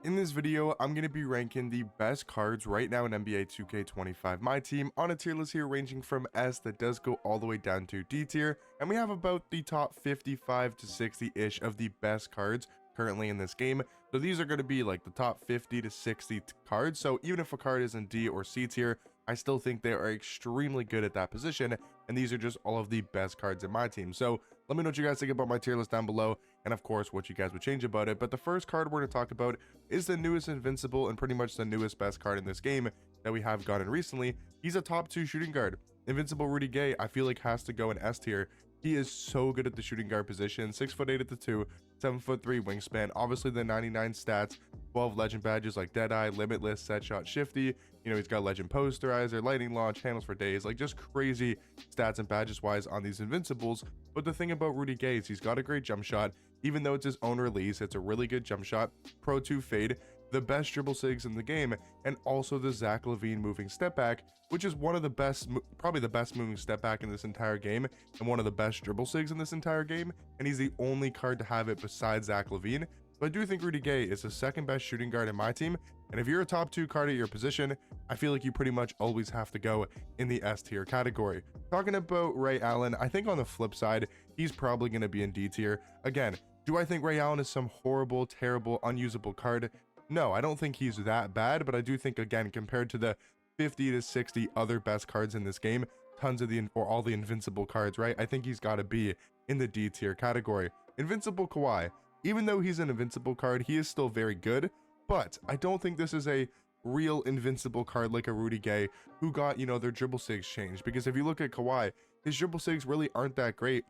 In this video, I'm going to be ranking the best cards right now in NBA 2K25 My Team on a tier list here ranging from S that does go all the way down to D tier, and we have about the top 55 to 60-ish of the best cards currently in this game. So these are going to be like the top 50 to 60 cards, so even if a card is in D or C tier, I still think they are extremely good at that position, and these are just all of the best cards in my team. So let me know what you guys think about my tier list down below, and of course what you guys would change about it. But the first card we're going to talk about is the newest Invincible and pretty much the newest best card in this game that we have gotten recently. He's a top 2 shooting guard. Invincible Rudy Gay, I feel like has to go in S tier. He is so good at the shooting guard position, 6'8" at the 2, 7'3" wingspan, obviously the 99 stats, 12 legend badges like Deadeye, Limitless, Set Shot, Shifty, you know, he's got Legend Posterizer, Lightning Launch, Handles for Days, like just crazy stats and badges wise on these Invincibles. But the thing about Rudy Gay is he's got a great jump shot, even though it's his own release, it's a really good jump shot, Pro 2 fade, the best dribble sigs in the game, and also the Zach LaVine moving step back, which is one of the best, probably the best moving step back in this entire game, and one of the best dribble sigs in this entire game, and he's the only card to have it besides Zach LaVine. So I do think Rudy Gay is the second best shooting guard in my team, and if you're a top 2 card at your position, I feel like you pretty much always have to go in the S tier category. Talking about Ray Allen, I think on the flip side, he's probably going to be in D tier. Again, do I think Ray Allen is some horrible, terrible, unusable card? No, I don't think he's that bad, but I do think, again, compared to the 50 to 60 other best cards in this game, tons of all the Invincible cards, right? I think he's got to be in the D tier category. Invincible Kawhi, even though he's an Invincible card, he is still very good, but I don't think this is a real Invincible card like a Rudy Gay who got, you know, their dribble sigs changed. Because if you look at Kawhi, his dribble sigs really aren't that great.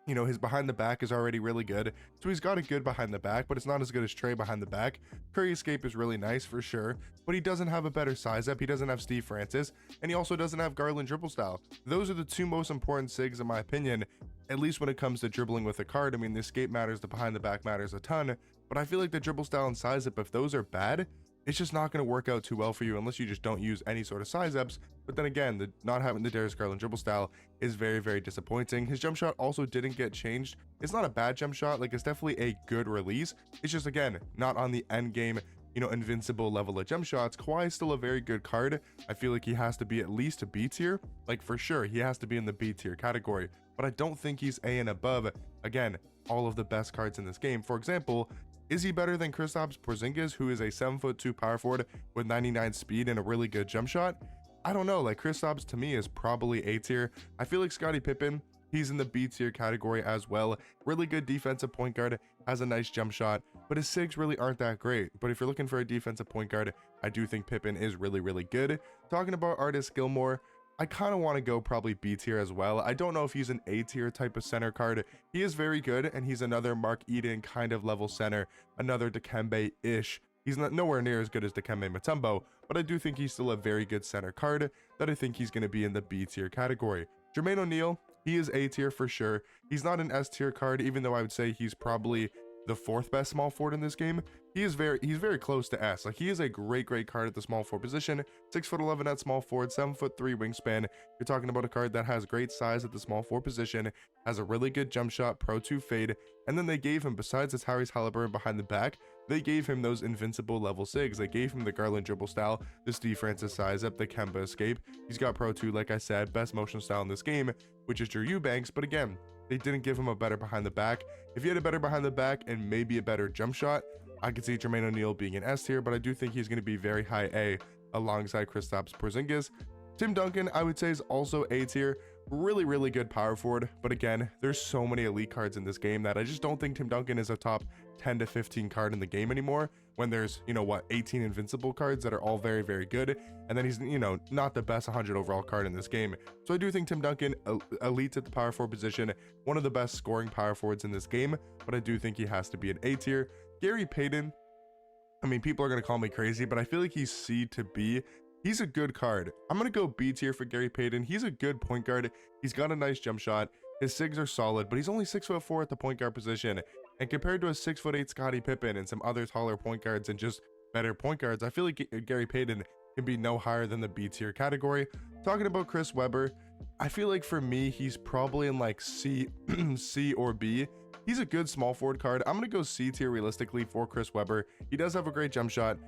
You know, his behind the back is already really good, so he's got a good behind the back, but it's not as good as Trey behind the back. Curry escape is really nice for sure, but he doesn't have a better size up, he doesn't have Steve Francis, and he also doesn't have Garland dribble style. Those are the two most important sigs in my opinion, at least when it comes to dribbling with a card. I mean, the escape matters, the behind the back matters a ton, but I feel like the dribble style and size up, if those are bad, it's just not going to work out too well for you unless you just don't use any sort of size ups. But then again, not having the Darius Garland dribble style is very, very disappointing. His jump shot also didn't get changed. It's not a bad jump shot, like it's definitely a good release. It's just, again, not on the end game, you know, Invincible level of jump shots. Kawhi is still a very good card. I feel like he has to be at least a B tier, like for sure he has to be in the B tier category, but I don't think he's A and above, again, all of the best cards in this game. For example, is he better than Kristaps Porzingis, who is a 7'2" power forward with 99 speed and a really good jump shot? I don't know, like Kristaps to me is probably A tier. I feel like Scottie Pippen, he's in the B tier category as well. Really good defensive point guard, has a nice jump shot, but his sigs really aren't that great. But if you're looking for a defensive point guard, I do think Pippen is really, really good. Talking about Artist Gilmore, I kind of want to go probably B tier as well. I don't know if he's an A tier type of center card. He is very good, and he's another Mark Eden kind of level center, another Dikembe-ish. He's not nowhere near as good as Dikembe Mutombo, but I do think he's still a very good center card that I think he's going to be in the B tier category. Jermaine O'Neal, he is A tier for sure. He's not an S tier card, even though I would say he's probably the 4th best small forward in this game. He's very close to S. Like, he is a great card at the small forward position. 6'11" at small forward, 7'3" wingspan. You're talking about a card that has great size at the small forward position, has a really good jump shot, Pro 2 fade, and then they gave him, besides his Tyrese Halliburton behind the back, they gave him those Invincible level sigs. They gave him the Garland dribble style, the Steve Francis size up, the Kemba escape. He's got Pro 2, like I said, best motion style in this game, which is Drew Eubanks, but again, they didn't give him a better behind the back. If he had a better behind the back and maybe a better jump shot, I could see Jermaine O'Neal being an S tier, but I do think he's going to be very high A alongside Kristaps Porzingis. Tim Duncan, I would say, is also A tier. Really good power forward, but again, there's so many elite cards in this game that I just don't think Tim Duncan is a top 10 to 15 card in the game anymore, when there's, you know what, 18 Invincible cards that are all very good, and then he's, you know, not the best 100 overall card in this game. So I do think Tim Duncan, elite at the power forward position, one of the best scoring power forwards in this game, but I do think he has to be an A tier. Gary Payton, I mean, people are going to call me crazy, but I feel like he's C to B. He's a good card. I'm going to go B tier for Gary Payton. He's a good point guard. He's got a nice jump shot. His sigs are solid, but he's only 6'4" at the point guard position. And compared to a 6'8" Scottie Pippen and some other taller point guards and just better point guards, I feel like Gary Payton can be no higher than the B tier category. Talking about Chris Webber, I feel like for me, he's probably in like C, C or B. He's a good small forward card. I'm going to go C tier realistically for Chris Webber. He does have a great jump shot.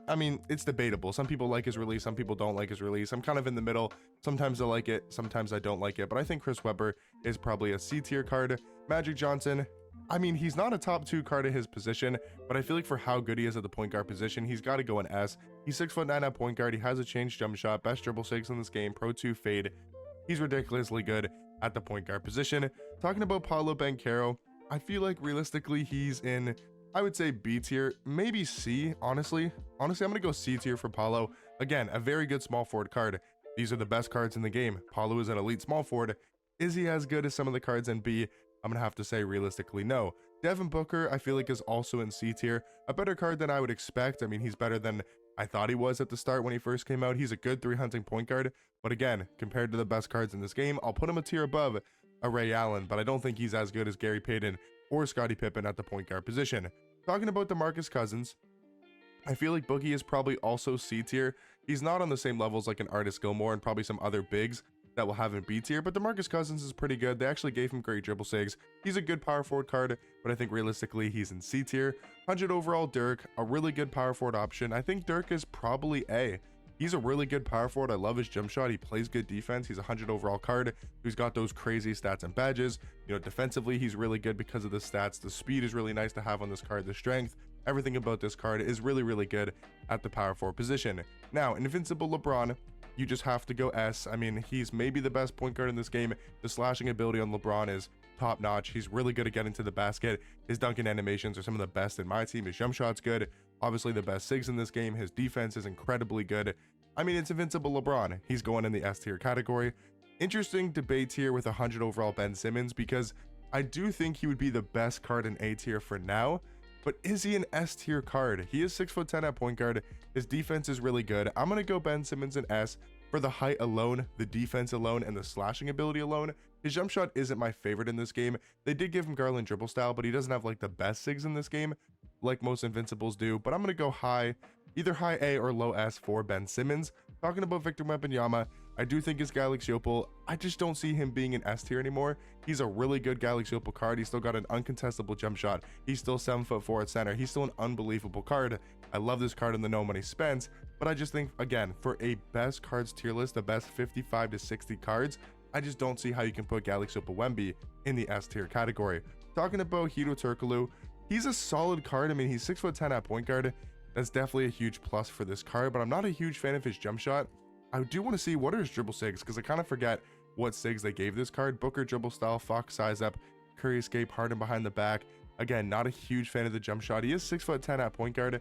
I mean, it's debatable. Some people like his release, some people don't like his release. I'm kind of in the middle. Sometimes I like it, sometimes I don't like it, but I think Chris Webber is probably a C tier card. Magic Johnson, I mean, he's not a top 2 card at his position, but I feel like for how good he is at the point guard position, he's got to go an S. He's 6'9" at point guard. He has a changed jump shot, best dribble sigs in this game, Pro 2 fade. He's ridiculously good at the point guard position. Talking about Paolo Banchero, I feel like realistically he's in, I would say B tier, maybe C, honestly. I'm going to go C tier for Paolo. Again, a very good small forward card. These are the best cards in the game. Paolo is an elite small forward. Is he as good as some of the cards in B? I'm going to have to say realistically no. Devin Booker, I feel like is also in C tier. A better card than I would expect. I mean, he's better than I thought he was at the start when he first came out. He's a good 3-hunting point guard. But again, compared to the best cards in this game, I'll put him a tier above a Ray Allen, but I don't think he's as good as Gary Payton or Scottie Pippen at the point guard position. Talking about DeMarcus Cousins, I feel like Boogie is probably also C tier. He's not on the same levels like an Artis Gilmore and probably some other bigs that will have him B tier, but DeMarcus Cousins is pretty good. They actually gave him great dribble sigs. He's a good power forward card, but I think realistically he's in C tier. 100 overall Dirk, a really good power forward option. I think Dirk is probably A. He's a really good power forward. I love his jump shot. He plays good defense. He's a 100 overall card who's got those crazy stats and badges. You know, defensively, he's really good because of the stats. The speed is really nice to have on this card. The strength, everything about this card is really, really good at the power forward position. Now, Invincible LeBron, you just have to go S. I mean, he's maybe the best point guard in this game. The slashing ability on LeBron is top notch. He's really good at getting to the basket. His dunking animations are some of the best in my team. His jump shot's good. Obviously the best sigs in this game. His defense is incredibly good. I mean, it's Invincible LeBron. He's going in the S tier category. Interesting debate here with 100 overall Ben Simmons, because I do think he would be the best card in A tier for now, but is he an S tier card? He is 6'10" at point guard. His defense is really good. I'm going to go Ben Simmons in S for the height alone, the defense alone, and the slashing ability alone. His jump shot isn't my favorite in this game. They did give him Garland dribble style, but he doesn't have like the best sigs in this game like most Invincibles do. But I'm going to go high, either high A or low S for Ben Simmons. Talking about Victor Wembanyama, I do think his Galaxy Opal, I just don't see him being an S tier anymore. He's a really good Galaxy Opal card. He's still got an uncontestable jump shot. He's still 7'4" at center. He's still an unbelievable card. I love this card in the no money spent, but I just think, again, for a best cards tier list, the best 55 to 60 cards, I just don't see how you can put Galaxy Opal Wemby in the S tier category. Talking about Hedo Turkoglu, he's a solid card. I mean, he's 6'10" at point guard. That's definitely a huge plus for this card, but I'm not a huge fan of his jump shot. I do want to see what are his dribble sigs, because I kind of forget what sigs they gave this card. Booker dribble style, Fox size up, Curry escape, Harden behind the back. Again, not a huge fan of the jump shot. He is 6'10" at point guard.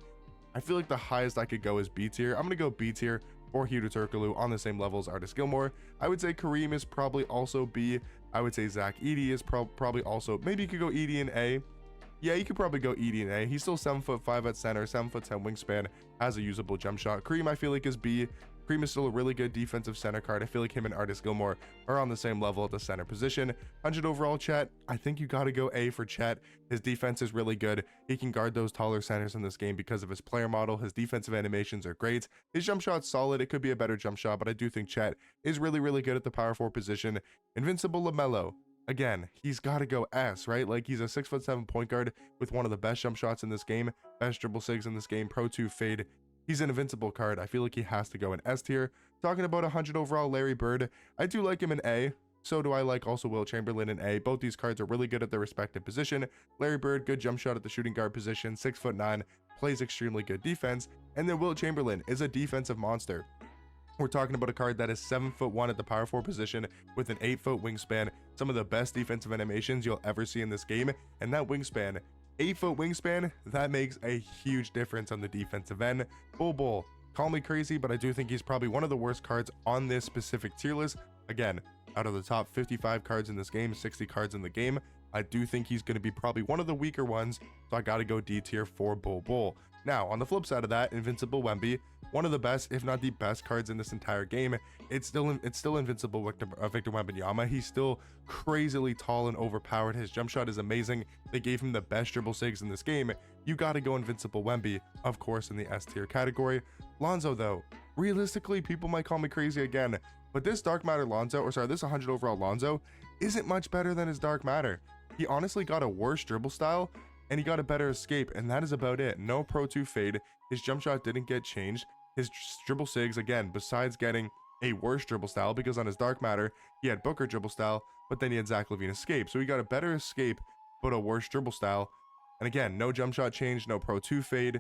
I feel like the highest I could go is B tier. I'm going to go B tier for Hedo Turkoglu on the same level as Artis Gilmore. I would say Kareem is probably also B. I would say Zach Edey is probably also, maybe you could go Edey in A. Yeah, you could probably go Edey in A. He's still 7'5" at center, 7'10" wingspan, has a usable jump shot. Kareem, I feel like, is B. Kareem is still a really good defensive center card. I feel like him and Artis Gilmore are on the same level at the center position. 100 overall Chet, I think you got to go A for Chet. His defense is really good. He can guard those taller centers in this game because of his player model. His defensive animations are great. His jump shot's solid. It could be a better jump shot, but I do think Chet is really, really good at the power forward position. Invincible LaMelo. Again, he's got to go S, right? Like, he's a 6'7" point guard with one of the best jump shots in this game, best dribble sigs in this game, Pro 2 fade. He's an invincible card. I feel like he has to go in S tier. Talking about 100 overall Larry Bird, I do like him in A. So do I like also Will Chamberlain in A. Both these cards are really good at their respective position. Larry Bird, good jump shot at the shooting guard position, 6'9", plays extremely good defense. And then Will Chamberlain is a defensive monster. We're talking about a card that is 7'1" at the power forward position with an 8-foot wingspan, some of the best defensive animations you'll ever see in this game. And that wingspan, 8-foot wingspan, that makes a huge difference on the defensive end. Bull, call me crazy, but I do think he's probably one of the worst cards on this specific tier list. Again, out of the top 55 cards in this game, 60 cards in the game, I do think he's going to be probably one of the weaker ones, so I got to go D tier for Bull. Now, on the flip side of that, Invincible Wemby, one of the best, if not the best cards in this entire game. It's still Invincible Victor Wembanyama. He's still crazily tall and overpowered. His jump shot is amazing. They gave him the best dribble sigs in this game. You got to go Invincible Wemby, of course, in the S tier category. Lonzo, though, realistically, people might call me crazy again, but this Dark Matter Lonzo, or sorry, this 100 overall Lonzo isn't much better than his Dark Matter. he honestly got a worse dribble style and he got a better escape, and that is about it. No Pro 2 fade. His jump shot didn't get changed. His dribble sigs, again, besides getting a worse dribble style, because on his dark matter he had Booker dribble style, but then he had Zach LaVine escape. So he got a better escape but a worse dribble style. And again, no jump shot change, no Pro 2 fade.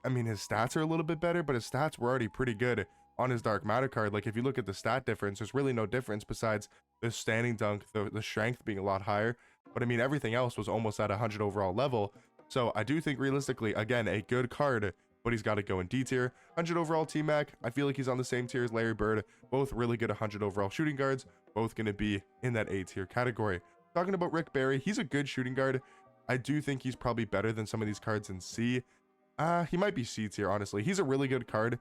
I mean, his stats are a little bit better, but his stats were already pretty good on his dark matter card. Like, if you look at the stat difference, there's really no difference besides the standing dunk, the strength being a lot higher. But I mean, everything else was almost at 100 overall level. So I do think realistically, again, a good card, but he's got to go in D tier. 100 overall T-Mac, I feel like he's on the same tier as Larry Bird. Both really good 100 overall shooting guards, both going to be in that A tier category. Talking about Rick Barry, he's a good shooting guard. I do think he's probably better than some of these cards in C. He might be C tier, honestly. He's a really good card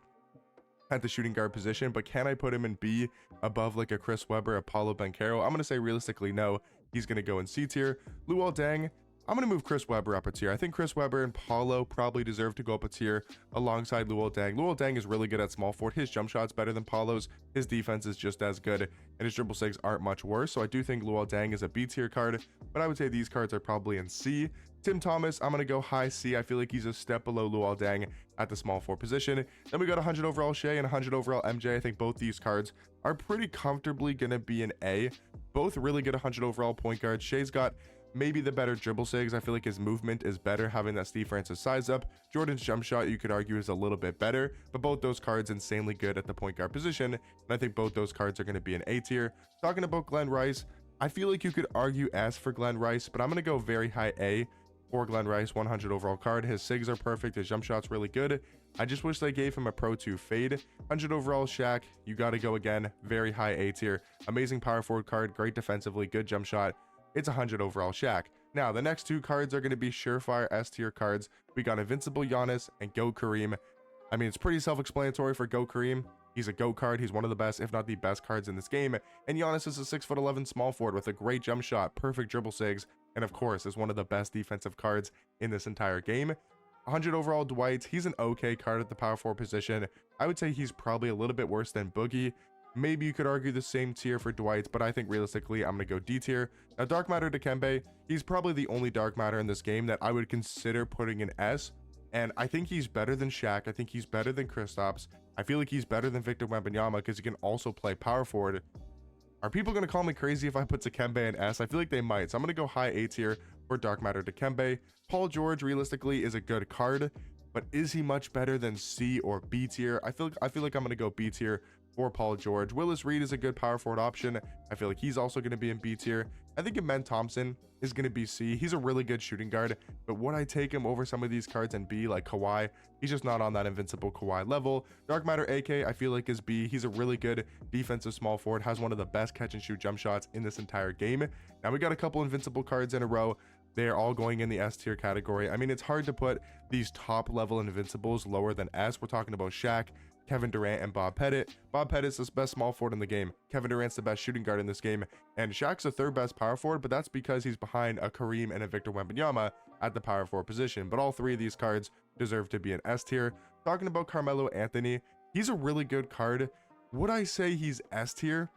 at the shooting guard position, but can I put him in B above like a Chris Webber, a Paulo Banchero? I'm going to say realistically, no. He's going to go in C tier. Luol Deng, I'm going to move Chris Webber up a tier. I think Chris Webber and Paulo probably deserve to go up a tier alongside Luol Deng. Luol Deng is really good at small forward. His jump shot's better than Paulo's. His defense is just as good, and his dribble sigs aren't much worse. So I do think Luol Deng is a B tier card, but I would say these cards are probably in C. Tim Thomas, I'm going to go high C. I feel like he's a step below Luol Deng at the small forward position. Then we got 100 overall Shea and 100 overall MJ. I think both these cards are pretty comfortably going to be an A. Both really good 100 overall point guards. Shea's got maybe the better dribble sigs. I feel like his movement is better having that Steve Francis size up. Jordan's jump shot, you could argue, is a little bit better, but both those cards insanely good at the point guard position, and I think both those cards are going to be an A tier. Talking about Glenn Rice, I feel like you could argue S for Glenn Rice, but I'm going to go very high A for Glenn Rice. 100 overall card. His sigs are perfect. His jump shot's really good. I just wish they gave him a Pro 2 fade. 100 overall Shaq, you got to go again. Very high A tier. Amazing power forward card. Great defensively. Good jump shot. It's 100 overall Shaq. Now, the next two cards are going to be surefire S tier cards. We got Invincible Giannis and Go Kareem. I mean, it's pretty self-explanatory for Go Kareem. He's a GO card. He's one of the best, if not the best cards in this game. And Giannis is a 6'11" small forward with a great jump shot, perfect dribble sigs, and of course is one of the best defensive cards in this entire game. 100 overall Dwight, he's an okay card at the power forward position. I would say he's probably a little bit worse than Boogie. Maybe you could argue the same tier for Dwight, but I think realistically I'm going to go D tier. Now, Dark Matter Dikembe, he's probably the only Dark Matter in this game that I would consider putting in S. And I think he's better than Shaq. I think he's better than Kristaps. I feel like he's better than Victor Wembanyama because he can also play power forward. Are people going to call me crazy if I put Dikembe in S? I feel like they might. So I'm going to go high A tier for Dark Matter Dikembe. Paul George realistically is a good card, but is he much better than C or B tier? I feel like I'm going to go B tier for Paul George. Willis Reed is a good power forward option. I feel like he's also going to be in B tier. I think Amen Thompson is going to be C. He's a really good shooting guard, but would I take him over some of these cards in B, like Kawhi? He's just not on that Invincible Kawhi level. Dark Matter AK, I feel like is B. He's a really good defensive small forward, has one of the best catch and shoot jump shots in this entire game. Now we got a couple Invincible cards in a row. They are all going in the S tier category. I mean, it's hard to put these top level Invincibles lower than S. We're talking about Shaq, Kevin Durant, and Bob Pettit. Bob Pettit's the best small forward in the game. Kevin Durant's the best shooting guard in this game. And Shaq's the third best power forward, but that's because he's behind a Kareem and a Victor Wembanyama at the power forward position. But all three of these cards deserve to be an S tier. Talking about Carmelo Anthony, he's a really good card. Would I say he's S tier?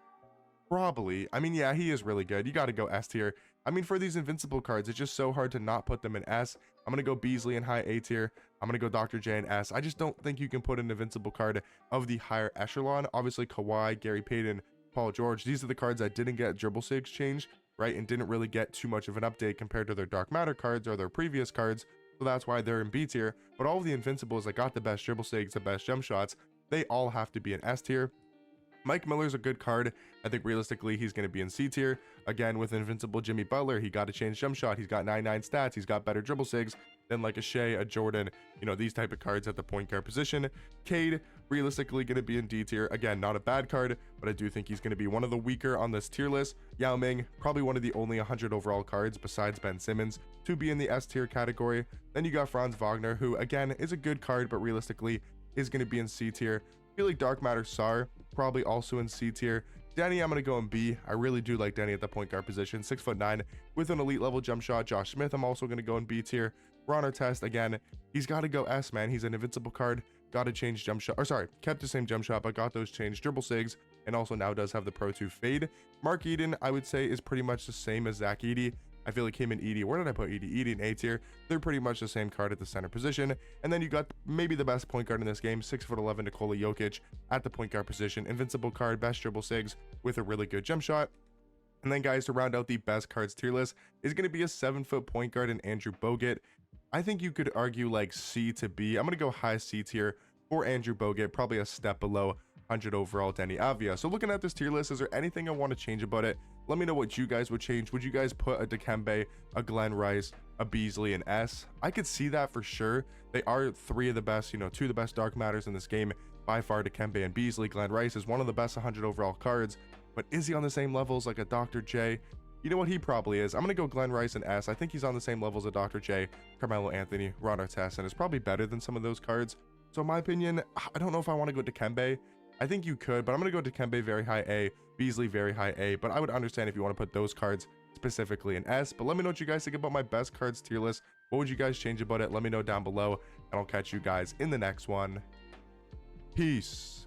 Probably. I mean, yeah, he is really good. You got to go S tier. I mean, for these Invincible cards, it's just so hard to not put them in S. I'm going to go Beasley in high A tier. I'm going to go Dr. J in S. I just don't think you can put an Invincible card of the higher echelon. Obviously, Kawhi, Gary Payton, Paul George, these are the cards that didn't get dribble sigs changed, right? And didn't really get too much of an update compared to their Dark Matter cards or their previous cards. So that's why they're in B tier. But all of the Invincibles that got the best dribble sigs, the best jump shots, they all have to be in S tier. Mike Miller's a good card. I think realistically he's going to be in C tier. Again, with Invincible Jimmy Butler, he got to change jump shot. He's got 99 stats. He's got better dribble sigs than like a Shea, a Jordan, you know, these type of cards at the point guard position. Cade, realistically going to be in D tier. Again, not a bad card, but I do think he's going to be one of the weaker on this tier list. Yao Ming, probably one of the only 100 overall cards besides Ben Simmons to be in the S tier category. Then you got Franz Wagner, who again is a good card, but realistically is going to be in C tier. I feel like Dark Matter Sar, probably also in C tier. Denny, I'm going to go in B. I really do like Denny at the point guard position. 6'9" with an elite level jump shot. Josh Smith, I'm also going to go in B tier. Ron Artest, again, he's got to go S, man. He's an Invincible card. Got to change jump shot. Or sorry, kept the same jump shot, but got those changed dribble sigs. And also now does have the Pro 2 fade. Mark Eden, I would say, is pretty much the same as Zach Edey. I feel like him and Edie, where did I put Edie? Edie and A tier, they're pretty much the same card at the center position. And then you got maybe the best point guard in this game, 6'11" Nikola Jokic at the point guard position. Invincible card, best dribble sigs with a really good jump shot. And then guys, to round out the best cards tier list is going to be a 7-foot point guard in Andrew Bogut. I think you could argue like C to B. I'm going to go high C tier for Andrew Bogut, probably a step below 100 overall Denny Avia. So looking at this tier list, is there anything I want to change about it? Let me know what you guys would change. Would you guys put a Dikembe, a Glenn Rice, a Beasley, and S? I could see that for sure. They are three of the best, two of the best dark matters in this game. By far, Dikembe and Beasley. Glenn Rice is one of the best 100 overall cards, but is he on the same levels like a Dr. J? You know what, he probably is. I'm going to go Glenn Rice and S. I think he's on the same levels as Dr. J, Carmelo Anthony, Ron Artest, and is probably better than some of those cards. So in my opinion, I don't know if I want to go Dikembe. I think you could, but I'm going to go Dikembe very high A, Beasley very high A, but I would understand if you want to put those cards specifically in S. But let me know what you guys think about my best cards tier list. What would you guys change about it? Let me know down below, and I'll catch you guys in the next one. Peace.